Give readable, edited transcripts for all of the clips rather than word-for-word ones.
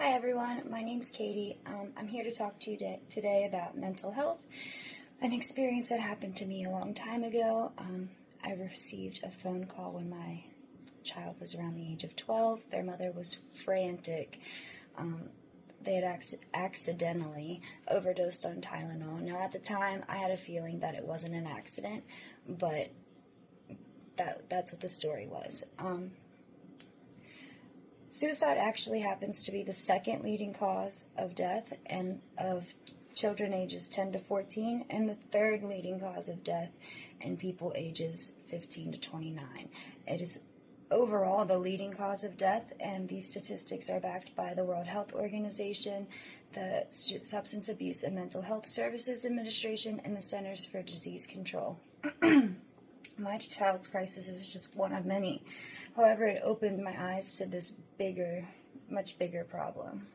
Hi everyone, my name's Katie. I'm here to talk to you today about mental health, an experience that happened to me a long time ago. I received a phone call when my child was around the age of 12. Their mother was frantic. They had accidentally overdosed on Tylenol. Now at the time I had a feeling that it wasn't an accident, but that's what the story was. Suicide actually happens to be the second leading cause of death and of children ages 10 to 14, and the third leading cause of death in people ages 15 to 29. It is overall the leading cause of death, and these statistics are backed by the World Health Organization, the Substance Abuse and Mental Health Services Administration, and the Centers for Disease Control. My child's crisis is just one of many. However, it opened my eyes to this much bigger problem.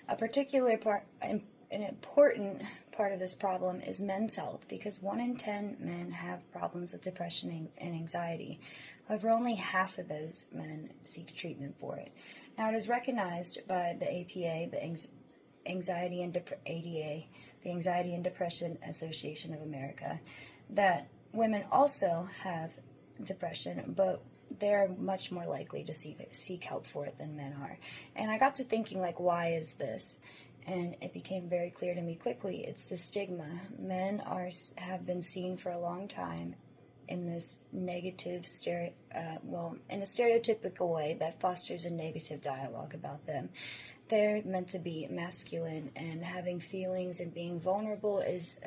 An important part of this problem is men's health, because 1 in 10 men have problems with depression and anxiety. However, only half of those men seek treatment for it. Now, it is recognized by the APA, the Anxiety and ADA, the Anxiety and Depression Association of America, that women also have depression, but they're much more likely to seek help for it than men are. And I got to thinking, why is this? And it became very clear to me quickly. It's the stigma. Men have been seen for a long time in this negative, in a stereotypical way that fosters a negative dialogue about them. They're meant to be masculine, and having feelings and being vulnerable has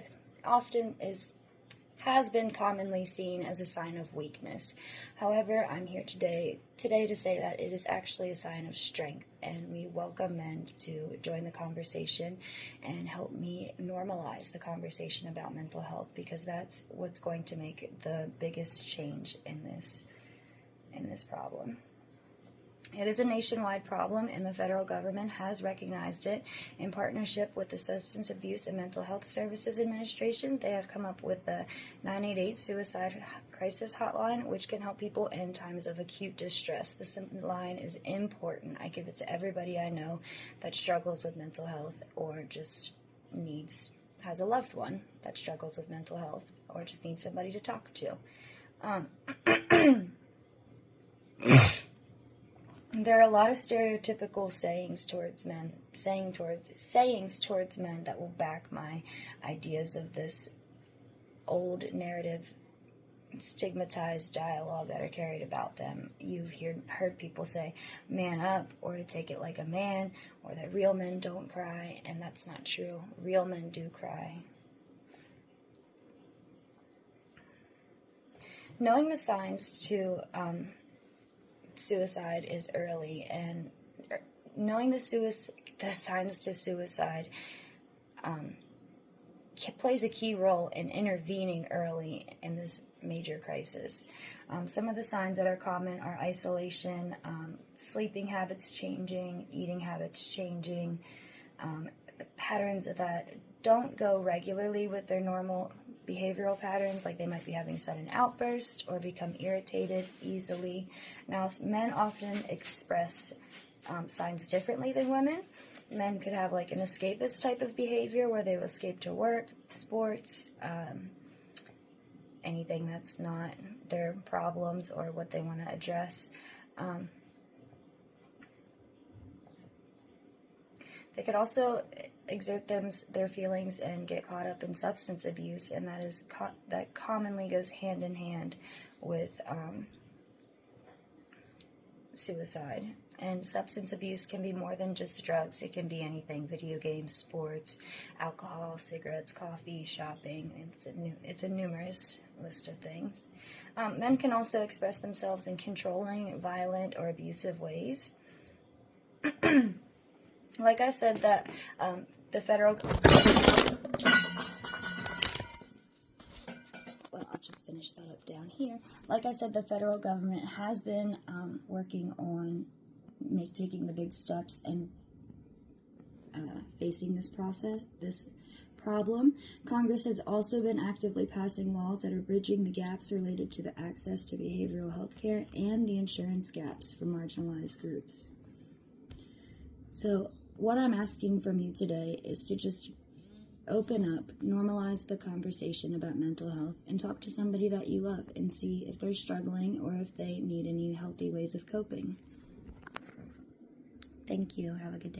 been commonly seen as a sign of weakness. However, I'm here today to say that it is actually a sign of strength, and we welcome men to join the conversation and help me normalize the conversation about mental health, because that's what's going to make the biggest change in this problem. It is a nationwide problem, and the federal government has recognized it. In partnership with the Substance Abuse and Mental Health Services Administration, they have come up with the 988 Suicide Crisis Hotline, which can help people in times of acute distress. This line is important. I give it to everybody I know that struggles with mental health, or just has a loved one that struggles with mental health, or just needs somebody to talk to. There are a lot of stereotypical sayings towards men that will back my ideas of this old narrative, stigmatized dialogue that are carried about them. You've heard people say, man up, or to take it like a man, or that real men don't cry, and that's not true. Real men do cry. Knowing the signs to suicide is early, and knowing the signs to suicide plays a key role in intervening early in this major crisis. Some of the signs that are common are isolation, sleeping habits changing, eating habits changing, patterns that don't go regularly with their normal behavioral patterns, like they might be having sudden outbursts or become irritated easily. Now, men often express signs differently than women. Men could have an escapist type of behavior where they will escape to work, sports, anything that's not their problems or what they want to address. They could also exert their feelings and get caught up in substance abuse, and that commonly goes hand in hand with suicide. And substance abuse can be more than just drugs. It can be anything: video games, sports, alcohol, cigarettes, coffee, shopping. It's a numerous list of things. Men can also express themselves in controlling, violent, or abusive ways. Like I said, that the federal... Well, I'll just finish that up down here. Like I said, the federal government has been working on taking the big steps and facing this problem, Congress has also been actively passing laws that are bridging the gaps related to the access to behavioral health care and the insurance gaps for marginalized groups. So what I'm asking from you today is to just open up, normalize the conversation about mental health, and talk to somebody that you love and see if they're struggling or if they need any healthy ways of coping. Thank you. Have a good day.